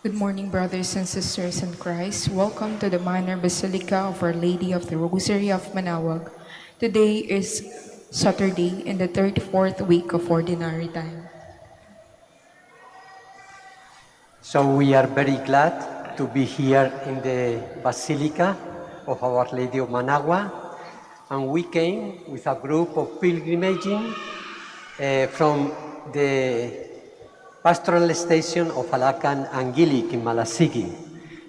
Good morning, brothers and sisters in Christ. Welcome to the Minor Basilica of Our Lady of the Rosary of Manaoag. Today is Saturday in the 34th week of Ordinary Time. So we are very glad to be here in the Basilica of Our Lady of Manaoag, and we came with a group of pilgrimaging from the pastoral station of Alacan and Gilik in Malasigi.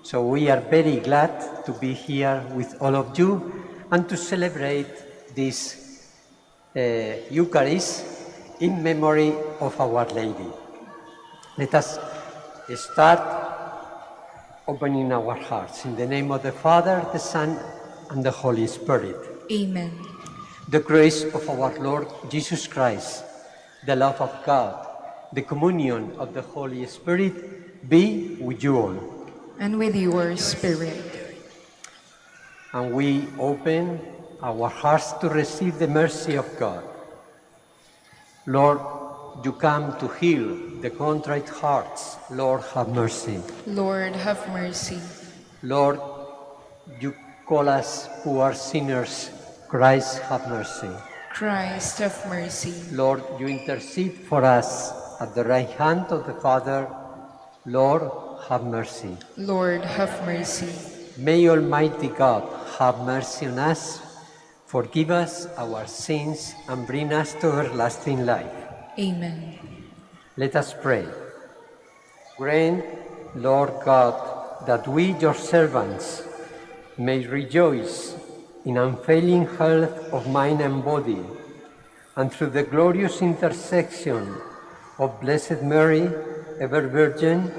So we are very glad to be here with all of you and to celebrate this Eucharist in memory of Our Lady. Let us start opening our hearts in the name of the Father, the Son, and the Holy Spirit. Amen. The grace of our Lord Jesus Christ, the love of God, the communion of the Holy Spirit be with you all. And with your spirit. And we open our hearts to receive the mercy of God. Lord, you come to heal the contrite hearts. Lord, have mercy. Lord, have mercy. Lord, you call us poor sinners. Christ, have mercy. Christ, have mercy. Lord, you intercede for us at the right hand of the Father. Lord, have mercy. Lord, have mercy. May Almighty God have mercy on us, forgive us our sins, and bring us to everlasting life. Amen. Let us pray. Grant, Lord God, that we, your servants, may rejoice in unfailing health of mind and body, and through the glorious intercession of Blessed Mary, ever Virgin,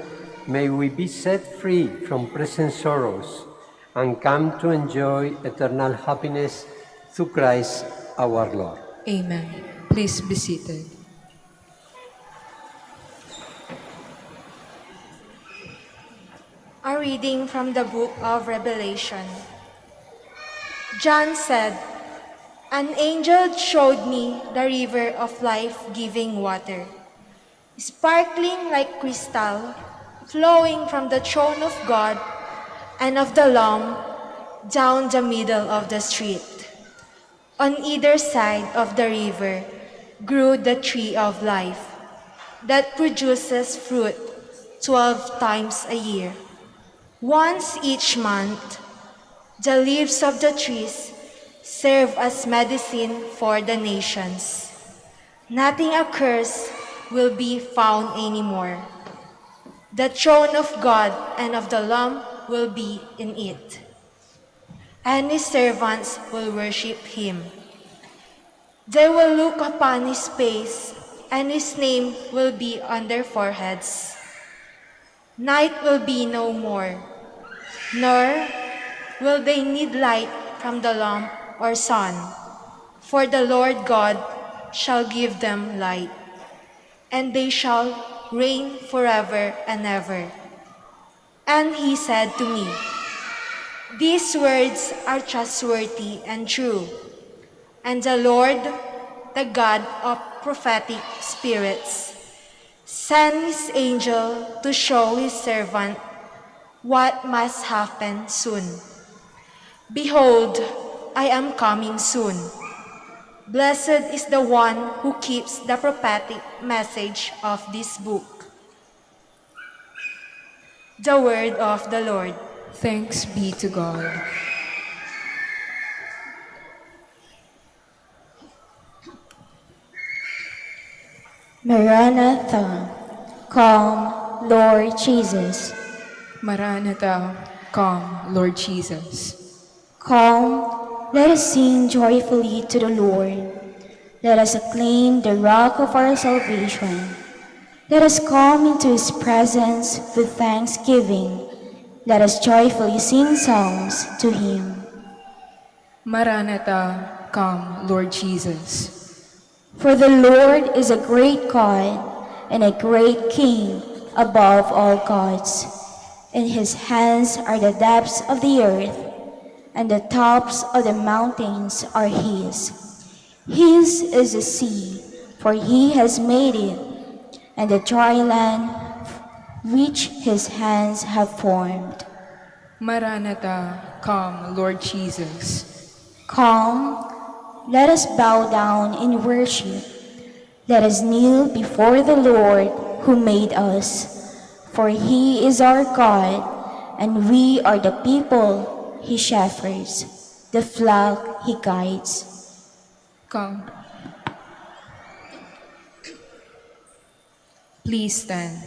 may we be set free from present sorrows and come to enjoy eternal happiness through Christ our Lord. Amen. Please be seated. A reading from the book of Revelation. John said, "An angel showed me the river of life-giving water, sparkling like crystal, flowing from the throne of God and of the Lamb down the middle of the street. On either side of the river grew the tree of life that produces fruit 12 times a year. Once each month, the leaves of the trees serve as medicine for the nations. Nothing accursed will be found anymore. The throne of God and of the Lamb will be in it, and his servants will worship him. They will look upon his face, and his name will be on their foreheads. Night will be no more, nor will they need light from the lamp or sun, for the Lord God shall give them light, and they shall reign forever and ever." And he said to me, "These words are trustworthy and true, and the Lord, the God of prophetic spirits, sent his angel to show his servant what must happen soon. Behold, I am coming soon. Blessed is the one who keeps the prophetic message of this book." The word of the Lord. Thanks be to God. Maranatha, come, Lord Jesus. Maranatha, come, Lord Jesus. Come, let us sing joyfully to the Lord. Let us acclaim the rock of our salvation. Let us come into his presence with thanksgiving. Let us joyfully sing songs to him. Maranatha, come, Lord Jesus. For the Lord is a great God and a great King above all gods. In his hands are the depths of the earth, and the tops of the mountains are his. His is the sea, for he has made it, and the dry land, which his hands have formed. Maranatha, come, Lord Jesus. Come, let us bow down in worship. Let us kneel before the Lord who made us. For he is our God, and we are the people he shepherds, the flock he guides. Come. Please stand.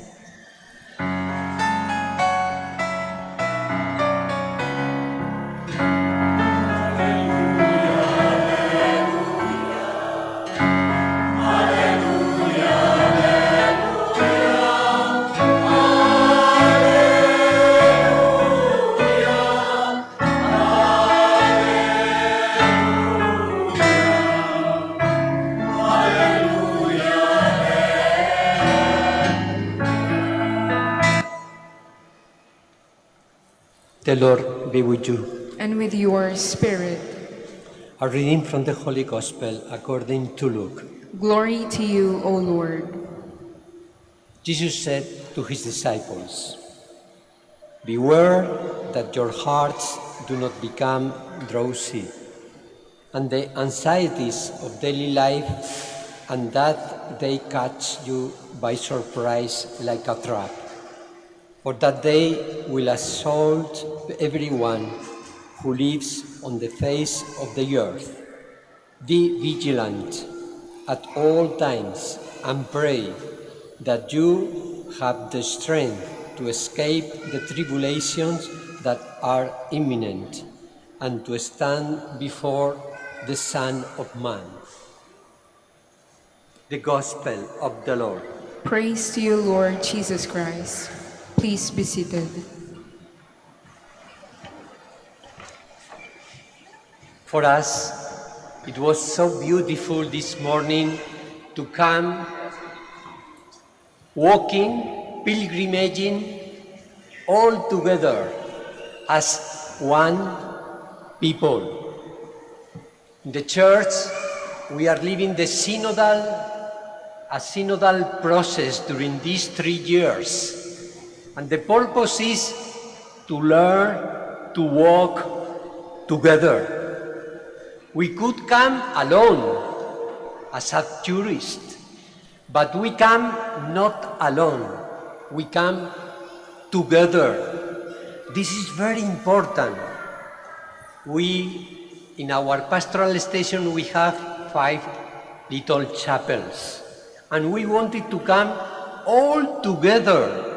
The Lord be with you. And with your spirit. A reading from the Holy Gospel according to Luke. Glory to you, O Lord. Jesus said to his disciples, "Beware that your hearts do not become drowsy, and the anxieties of daily life, and that they catch you by surprise like a trap. For that day will assault everyone who lives on the face of the earth. Be vigilant at all times and pray that you have the strength to escape the tribulations that are imminent and to stand before the Son of Man." The Gospel of the Lord. Praise to you, Lord Jesus Christ. Please be seated. For us, it was so beautiful this morning to come walking, pilgrimaging, all together as one people. In the church, we are living a synodal process during these 3 years. And the purpose is to learn to walk together. We could come alone as a tourist, but we come not alone. We come together. This is very important. In our pastoral station, we have 5 little chapels, and we wanted to come all together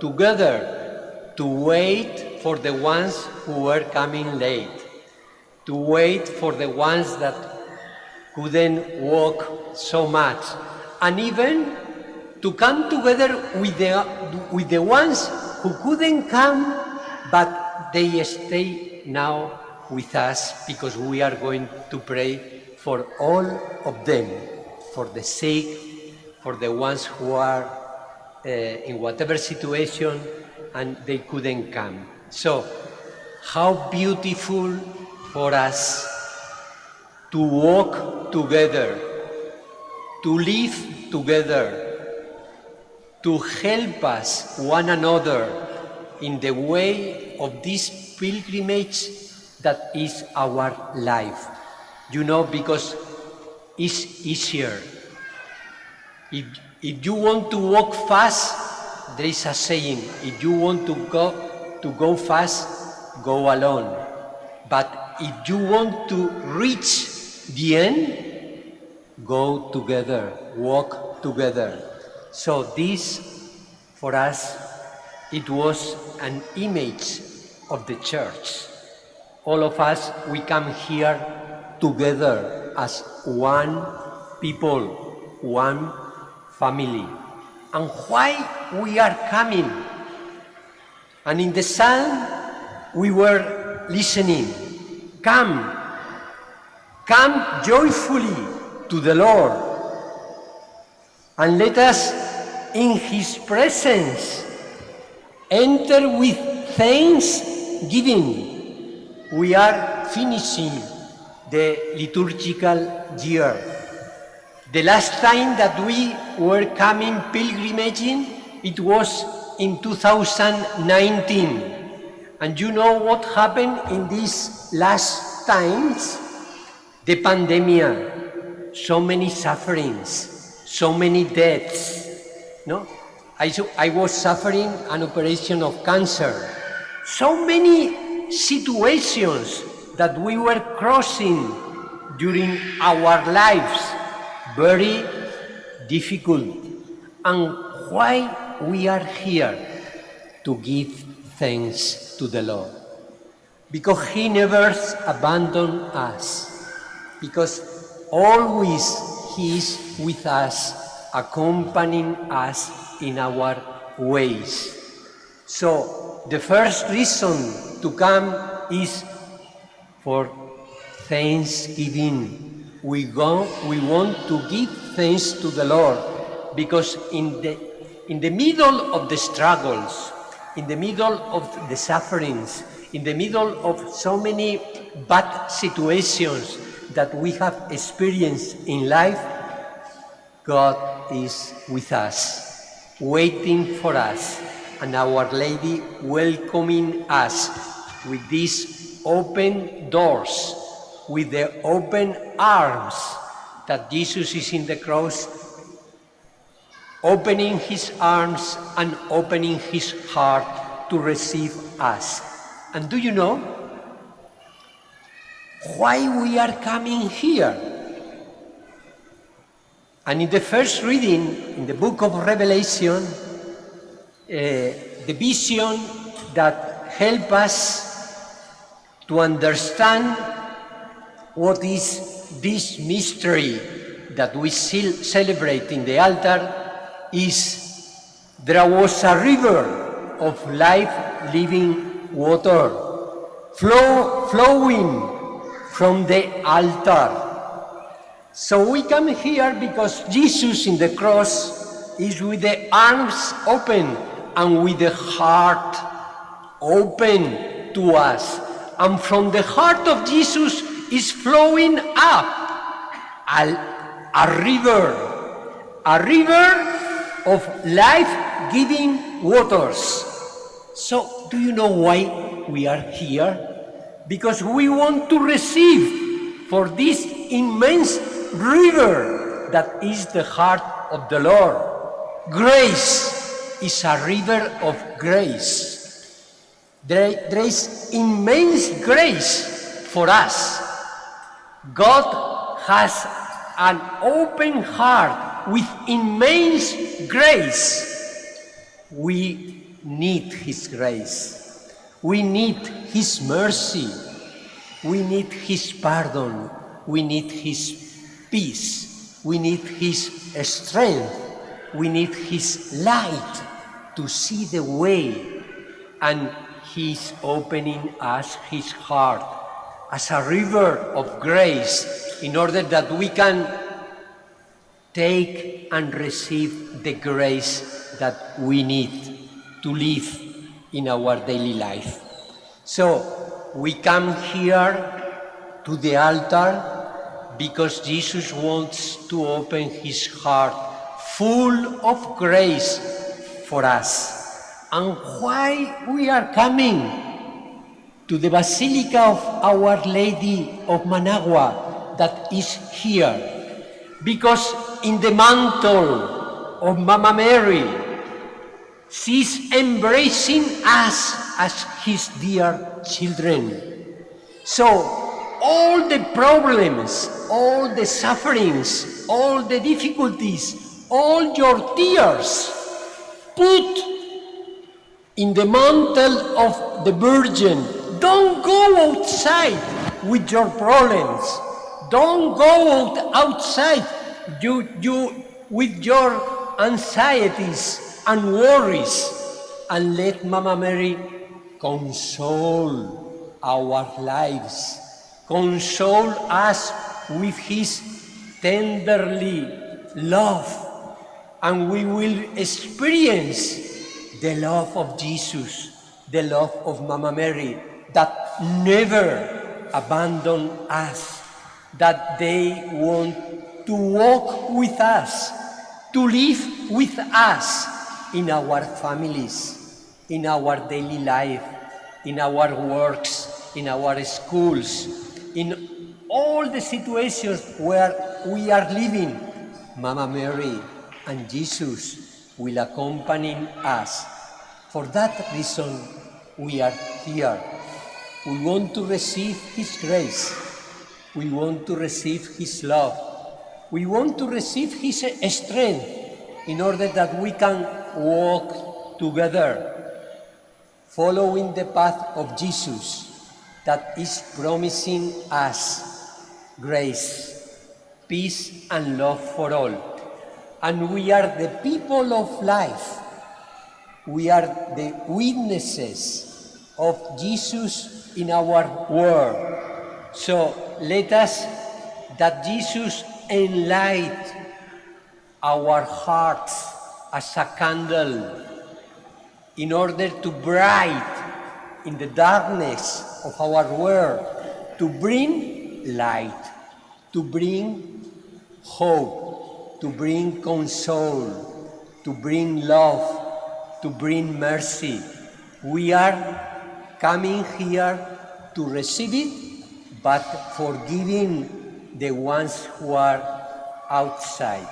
to wait for the ones who were coming late, to wait for the ones that couldn't walk so much, and even to come together with the ones who couldn't come, but they stay now with us because we are going to pray for all of them, for the sick, for the ones who are in whatever situation and they couldn't come. So, how beautiful for us to walk together, to live together, to help us one another in the way of this pilgrimage that is our life. You know, because it's easier. If you want to walk fast, there is a saying, if you want to go fast, go alone. But if you want to reach the end, go together, walk together. So this, for us, it was an image of the church. All of us, we come here together as one people, one family. And why we are coming? And in the psalm, we were listening. Come joyfully to the Lord, and let us in His presence enter with thanksgiving. We are finishing the liturgical year. The last time that we were coming pilgrimaging, it was in 2019. And you know what happened in these last times? The pandemic, so many sufferings, so many deaths. No? I was suffering an operation of cancer. So many situations that we were crossing during our lives, very difficult. And why we are here? To give thanks to the Lord. Because He never abandoned us. Because always He is with us, accompanying us in our ways. So the first reason to come is for thanksgiving. We want to give thanks to the Lord, because in the middle of the struggles, in the middle of the sufferings, in the middle of so many bad situations that we have experienced in life, God is with us, waiting for us, and Our Lady welcoming us with these open doors, with the open arms that Jesus is in the cross, opening His arms and opening His heart to receive us. And do you know why we are coming here? And in the first reading, in the book of Revelation, the vision that helps us to understand what is this mystery that we celebrate in the altar is there was a river of life-giving water flowing from the altar. So we come here because Jesus in the cross is with the arms open and with the heart open to us. And from the heart of Jesus is flowing up a river of life-giving waters. So, do you know why we are here? Because we want to receive for this immense river that is the heart of the Lord. Grace is a river of grace. There is immense grace for us. God has an open heart with immense grace. We need His grace. We need His mercy. We need His pardon. We need His peace. We need His strength. We need His light to see the way. And He's opening us His heart as a river of grace in order that we can take and receive the grace that we need to live in our daily life. So we come here to the altar because Jesus wants to open His heart full of grace for us. And why we are coming to the Basilica of Our Lady of Manaoag that is here? Because in the mantle of Mama Mary, she's embracing us as His dear children. So all the problems, all the sufferings, all the difficulties, all your tears, put in the mantle of the Virgin. Don't go outside with your problems. Don't go outside with your anxieties and worries, and let Mama Mary console our lives, console us with His tenderly love, and we will experience the love of Jesus, the love of Mama Mary that never abandoned us, that they want to walk with us, to live with us, in our families, in our daily life, in our works, in our schools, in all the situations where we are living. Mama Mary and Jesus will accompany us. For that reason, we are here. We want to receive His grace. We want to receive His love. We want to receive His strength in order that we can walk together, following the path of Jesus that is promising us grace, peace, and love for all. And we are the people of life. We are the witnesses of Jesus in our world. So let us, that Jesus enlight our hearts as a candle in order to bright in the darkness of our world, to bring light, to bring hope, to bring console, to bring love, to bring mercy. We are coming here to receive it, but forgiving the ones who are outside,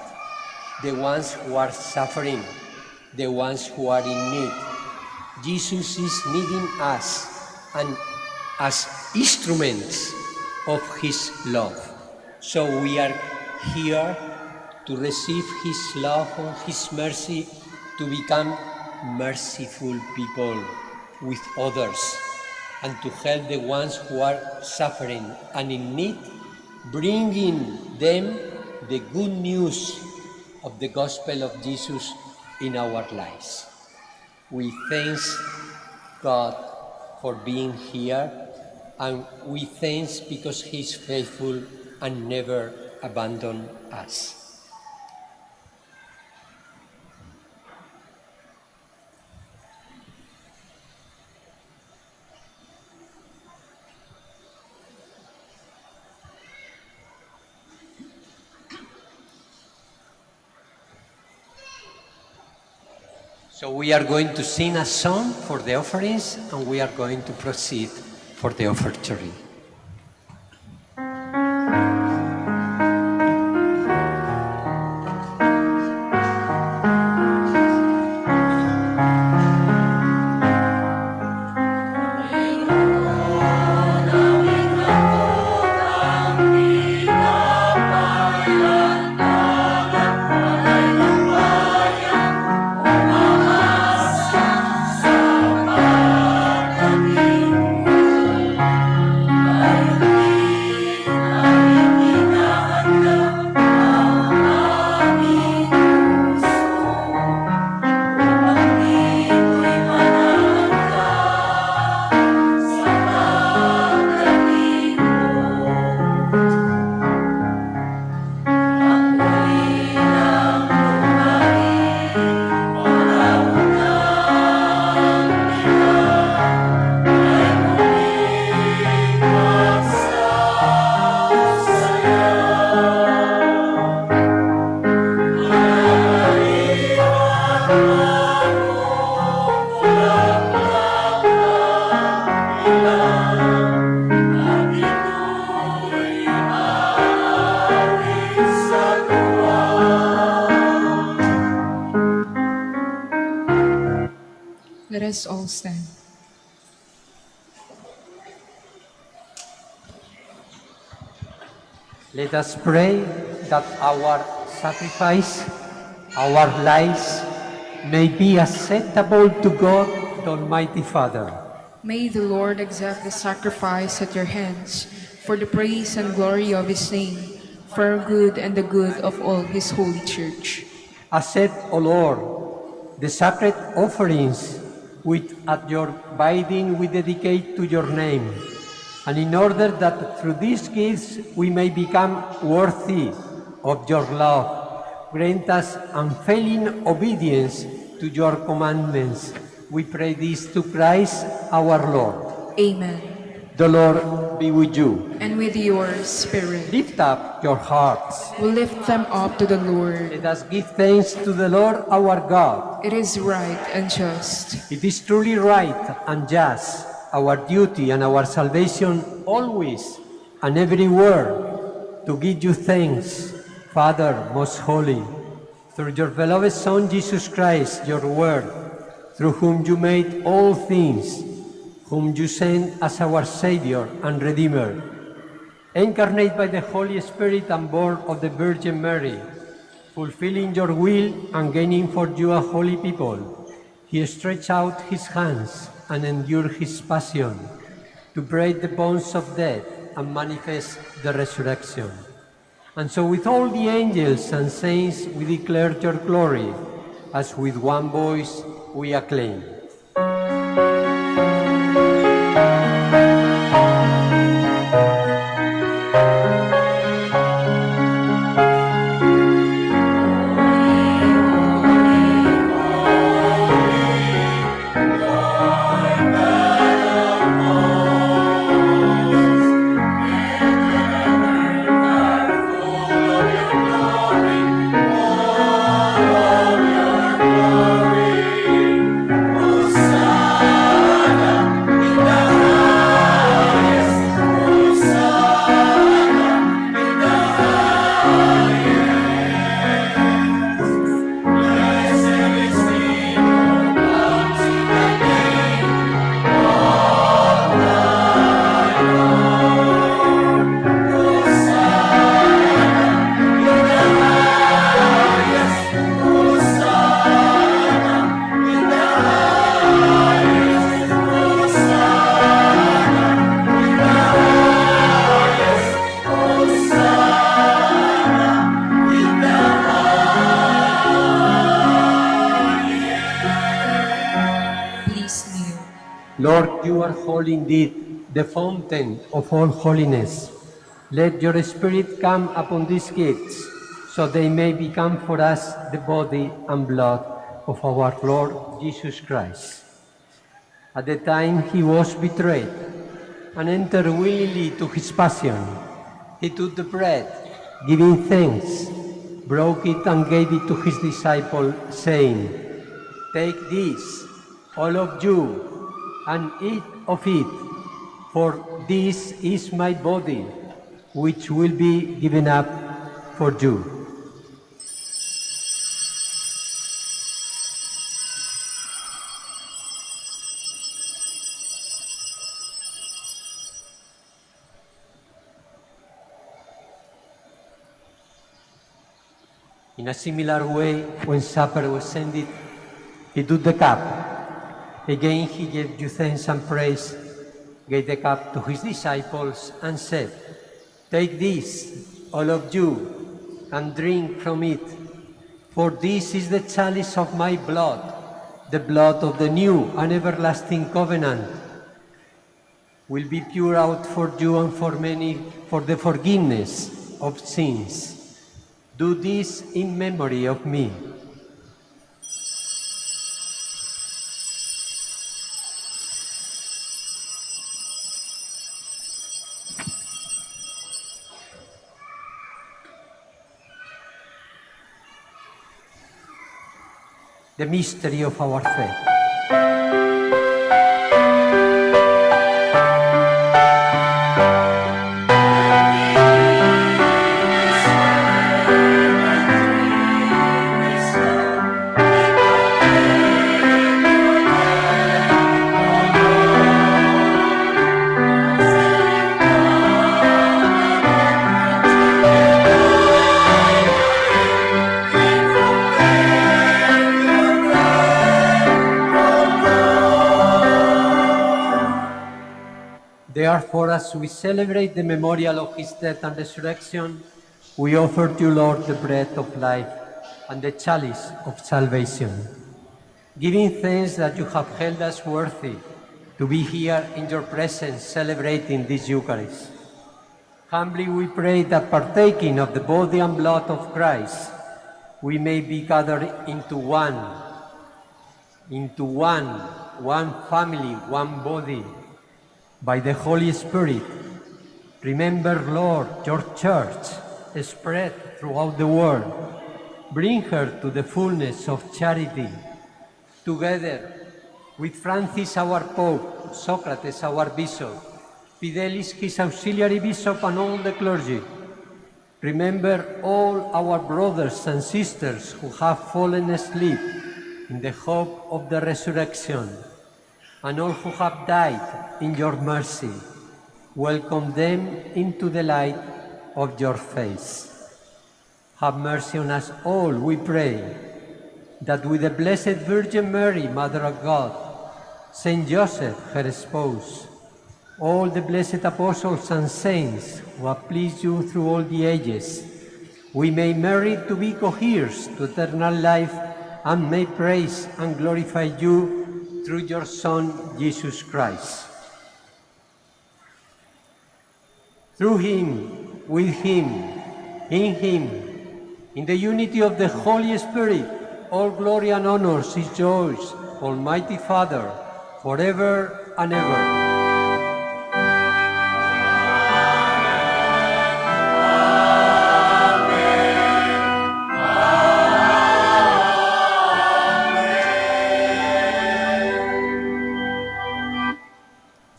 the ones who are suffering, the ones who are in need. Jesus is needing us and as instruments of His love. So we are here to receive His love and His mercy, to become merciful people with others, and to help the ones who are suffering and in need, bringing them the good news of the gospel of Jesus in our lives. We thank God for being here, and we thank because He is faithful and never abandon us. So we are going to sing a song for the offerings, and we are going to proceed for the offertory. Let us all stand. Let us pray that our sacrifice, our lives, may be acceptable to God, the Almighty Father. May the Lord accept the sacrifice at your hands for the praise and glory of His name, for our good and the good of all His holy church. Accept, O Lord, the sacred offerings which at your bidding we dedicate to your name, and in order that through these gifts we may become worthy of your love, grant us unfailing obedience to your commandments. We pray this to Christ our Lord. Amen. The Lord be with you. and with your spirit. Lift up your hearts. We lift them up to the Lord. Let us give thanks to the Lord our God. It is right and just. It is truly right and just, our duty and our salvation always and everywhere, to give you thanks, Father most holy, through your beloved Son Jesus Christ, your Word, through whom you made all things, whom you sent as our Savior and Redeemer, incarnate by the Holy Spirit and born of the Virgin Mary, fulfilling your will and gaining for you a holy people. He stretched out his hands and endured his passion to break the bonds of death and manifest the resurrection. And so with all the angels and saints we declare your glory, as with one voice we acclaim. Lord, you are holy indeed, the fountain of all holiness. Let your Spirit come upon these gifts, so they may become for us the body and blood of our Lord Jesus Christ. At the time he was betrayed and entered willingly to his passion, he took the bread, giving thanks, broke it and gave it to his disciples, saying, "Take this, all of you, and eat of it, for this is my body, which will be given up for you." In a similar way, when supper was ended, he took the cup. Again he gave you thanks and praise, gave the cup to his disciples, and said, "Take this, all of you, and drink from it, for this is the chalice of my blood, the blood of the new and everlasting covenant, will be poured out for you and for many for the forgiveness of sins. Do this in memory of me." The mystery of our faith. Therefore, as we celebrate the memorial of his death and resurrection, we offer to you, Lord, the bread of life and the chalice of salvation, giving thanks that you have held us worthy to be here in your presence celebrating this Eucharist. Humbly we pray that, partaking of the body and blood of Christ, we may be gathered into one family, one body, by the Holy Spirit, Remember, Lord, your church spread throughout the world. Bring her to the fullness of charity. Together with Francis, our Pope, Socrates, our Bishop, Fidelis, his auxiliary bishop, and all the clergy. Remember all our brothers and sisters who have fallen asleep in the hope of the resurrection, and all who have died in your mercy. Welcome them into the light of your face. Have mercy on us all, we pray, that with the Blessed Virgin Mary, Mother of God, Saint Joseph, her spouse, all the blessed apostles and saints who have pleased you through all the ages, we may merit to be co-heirs to eternal life and may praise and glorify you through your Son, Jesus Christ. Through him, with him, in the unity of the Holy Spirit, all glory and honors is yours, Almighty Father, forever and ever.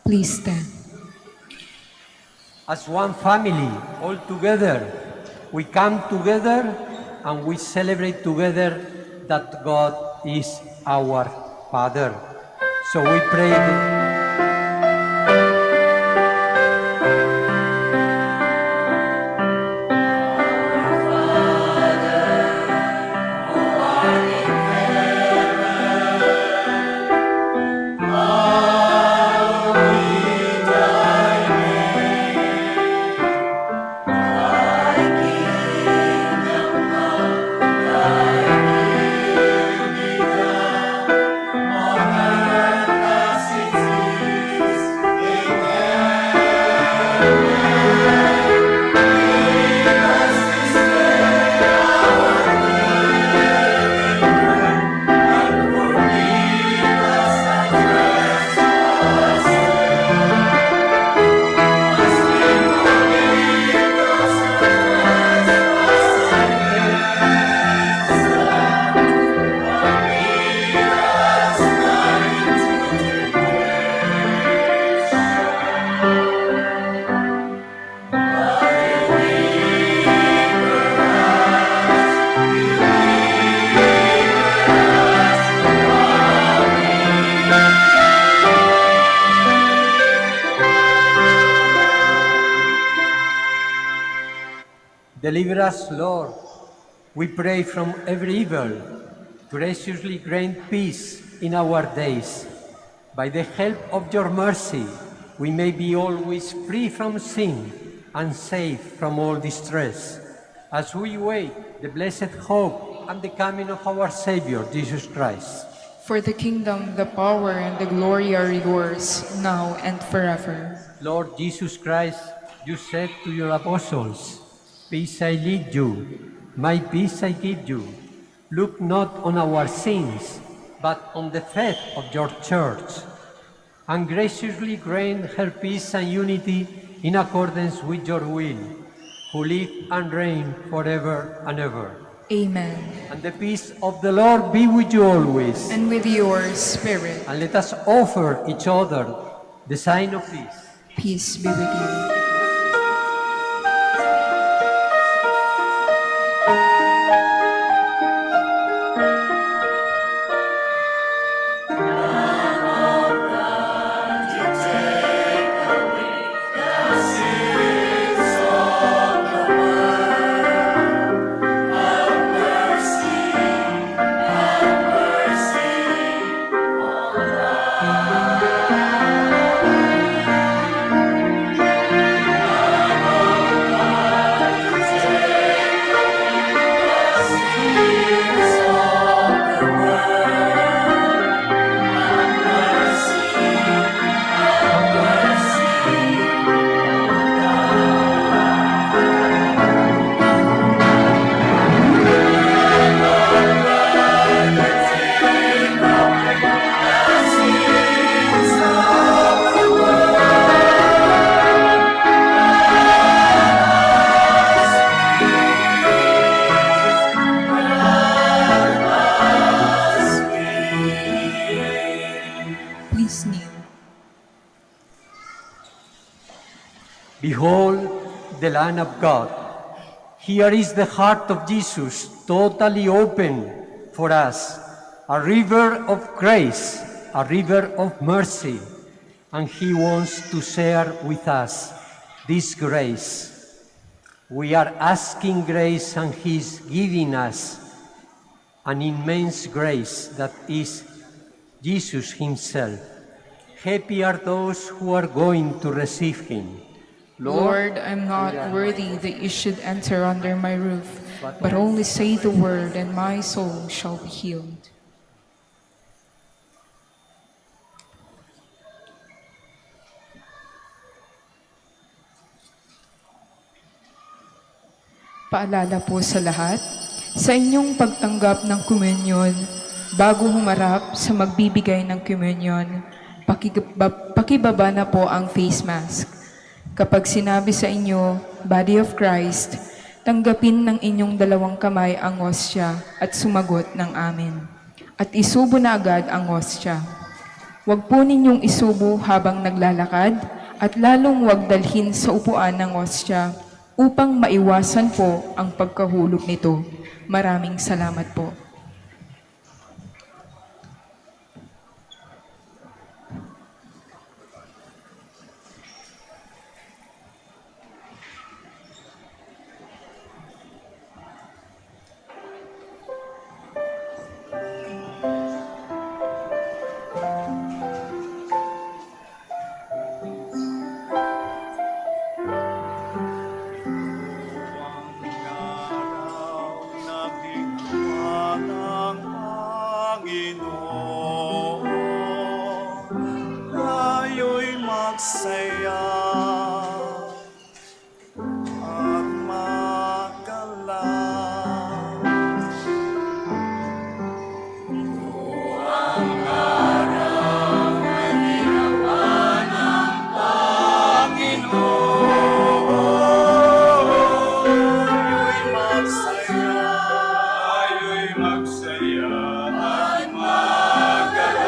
Please stand. As one family, all together, we come together and we celebrate together that God is our Father. So we pray. Deliver us, Lord, we pray, from every evil. Graciously grant peace in our days. By the help of your mercy, we may be always free from sin and safe from all distress, as we wait the blessed hope and the coming of our Savior, Jesus Christ. For the kingdom, the power, and the glory are yours, now and forever. Lord Jesus Christ, you said to your apostles, "Peace I leave you, my peace I give you. Look not on our sins, but on the faith of your church, and graciously grant her peace and unity in accordance with your will, who live and reign forever and ever." Amen. And the peace of the Lord be with you always. And with your spirit. And let us offer each other the sign of peace. Peace be with you. Behold the Lamb of God. Here is the heart of Jesus, totally open for us, a river of grace, a river of mercy, and He wants to share with us this grace. We are asking grace, and He's giving us an immense grace that is Jesus Himself. Happy are those who are going to receive Him. Lord, I'm not worthy that you should enter under my roof, but only say the word, and my soul shall be healed. Paalala po sa lahat, sa inyong pagtanggap ng komunyon, bago humarap sa magbibigay ng komunyon, pakibaba na po ang face mask. Kapag sinabi sa inyo, Body of Christ, tanggapin ng inyong dalawang kamay ang hostya at sumagot ng amin. At isubo na agad ang hostya. Huwag po ninyong isubo habang naglalakad at lalong huwag dalhin sa upuan ng hostya upang maiwasan po ang pagkahulog nito. Maraming salamat po. Magsaya at magalaw. Ang araw na ginawa ng Panginoon, ayo'y magsaya at magalaw.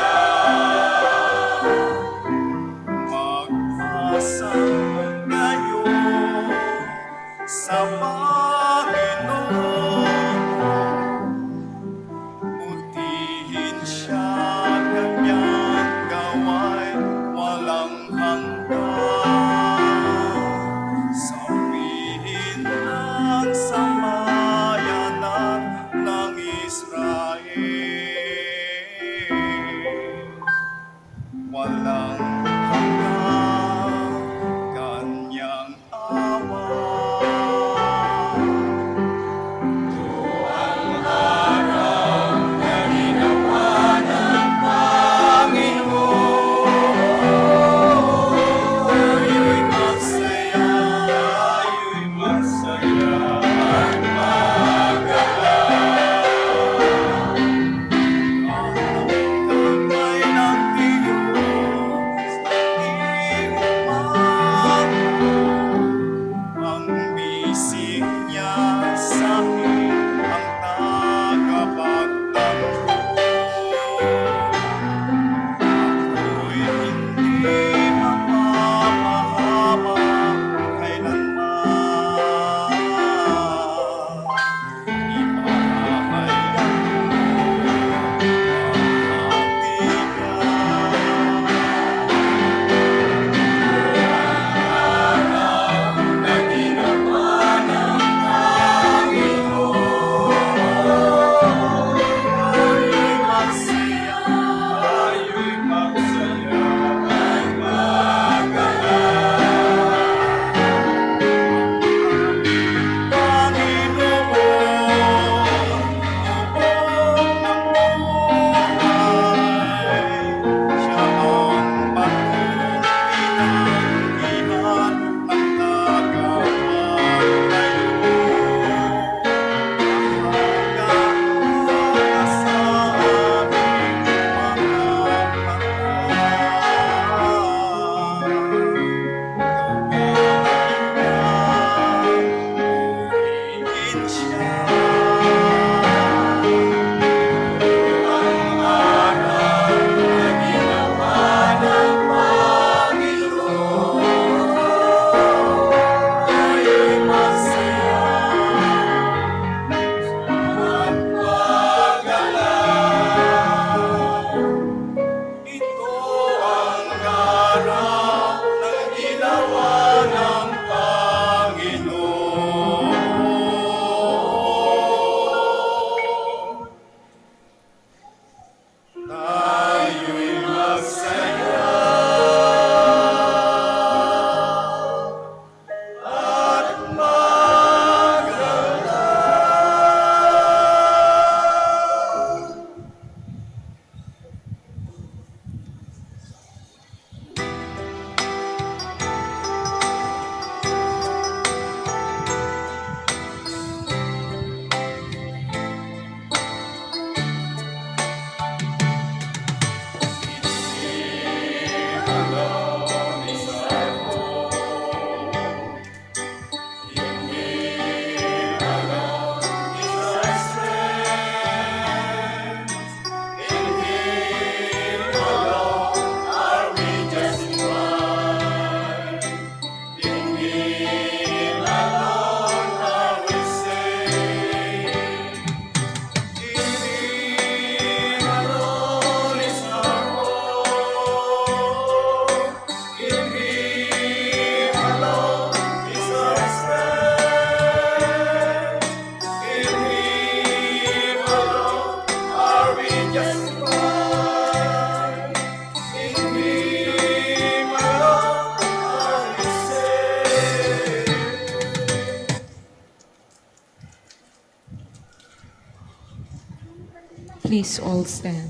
Please all stand.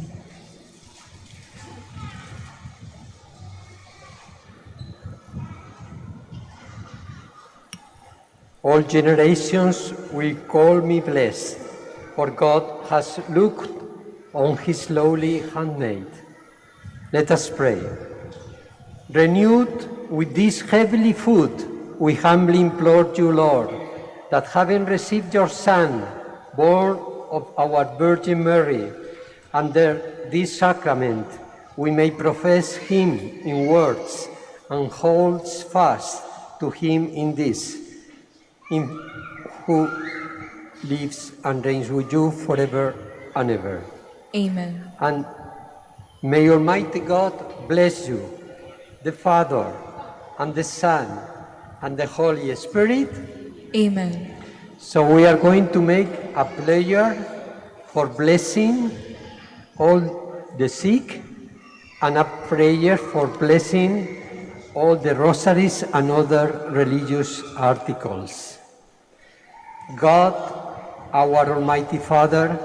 All generations will call me blessed, for God has looked on his lowly handmaid. Let us pray. Renewed with this heavenly food, we humbly implore you, Lord, that having received your Son, born of our Virgin Mary, under this sacrament, we may profess him in words and hold fast to him in this, in who lives and reigns with you forever and ever. Amen. And may Almighty God bless you, the Father, and the Son, and the Holy Spirit. Amen. So we are going to make a prayer for blessing all the sick and a prayer for blessing all the rosaries and other religious articles. God, our Almighty Father,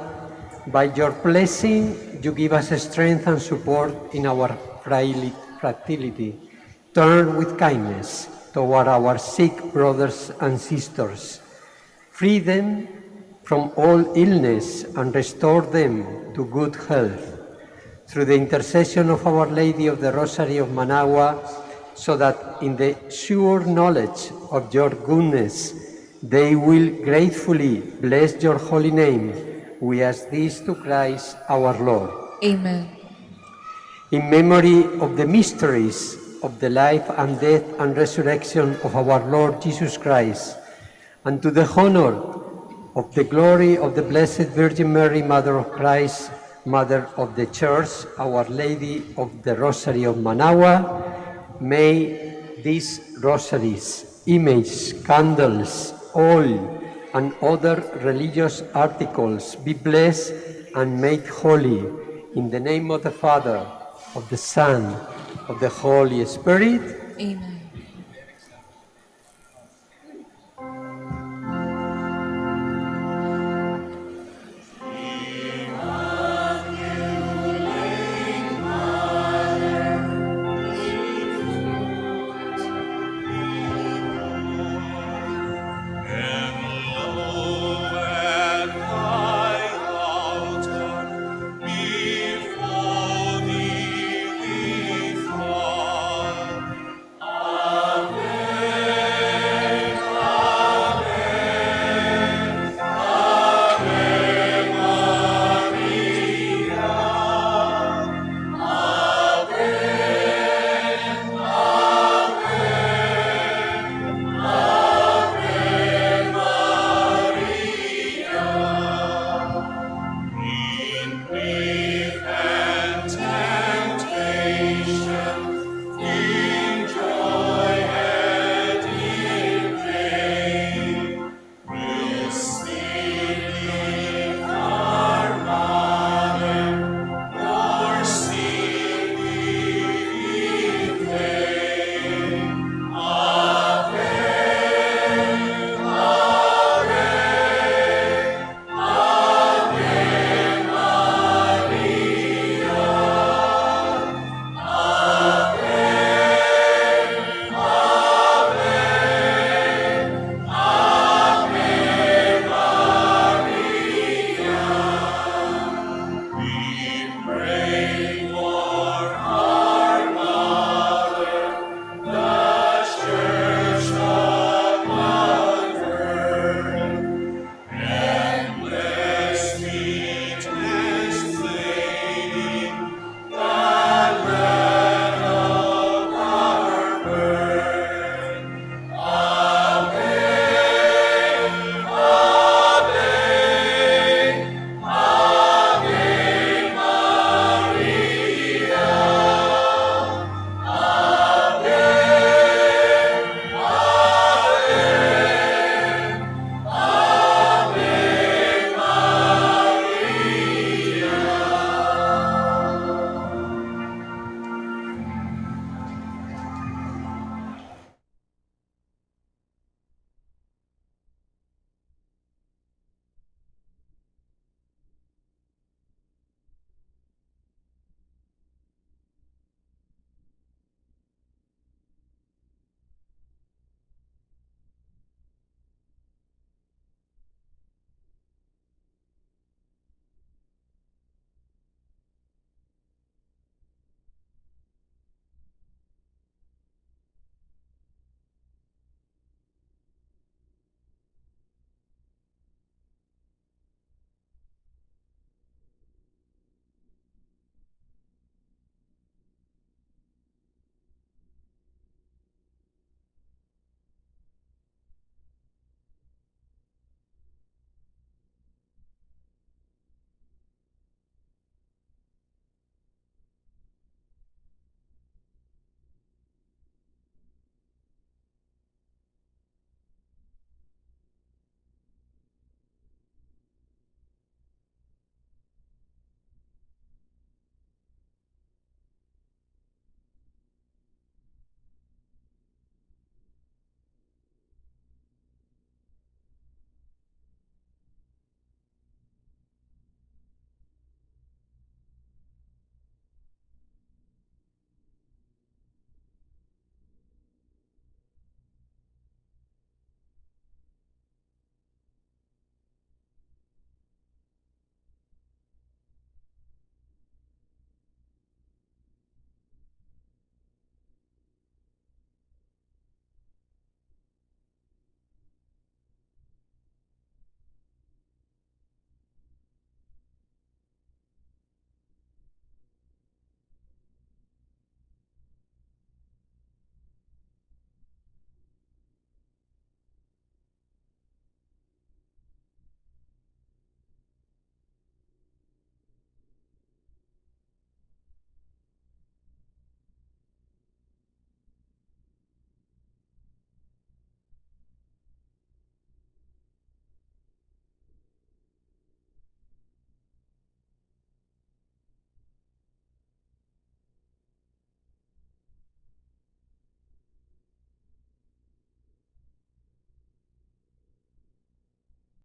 by your blessing, you give us strength and support in our fragility. Turn with kindness toward our sick brothers and sisters. Free them from all illness and restore them to good health. Through the intercession of Our Lady of the Rosary of Manaoag, so that in the sure knowledge of your goodness, they will gratefully bless your holy name. We ask this to Christ our Lord. Amen. In memory of the mysteries of the life and death and resurrection of our Lord Jesus Christ, and to the honor of the glory of the Blessed Virgin Mary, Mother of Christ, Mother of the Church, Our Lady of the Rosary of Manaoag, may these rosaries, images, candles, oil, and other religious articles be blessed and made holy in the name of the Father, of the Son, of the Holy Spirit. Amen. In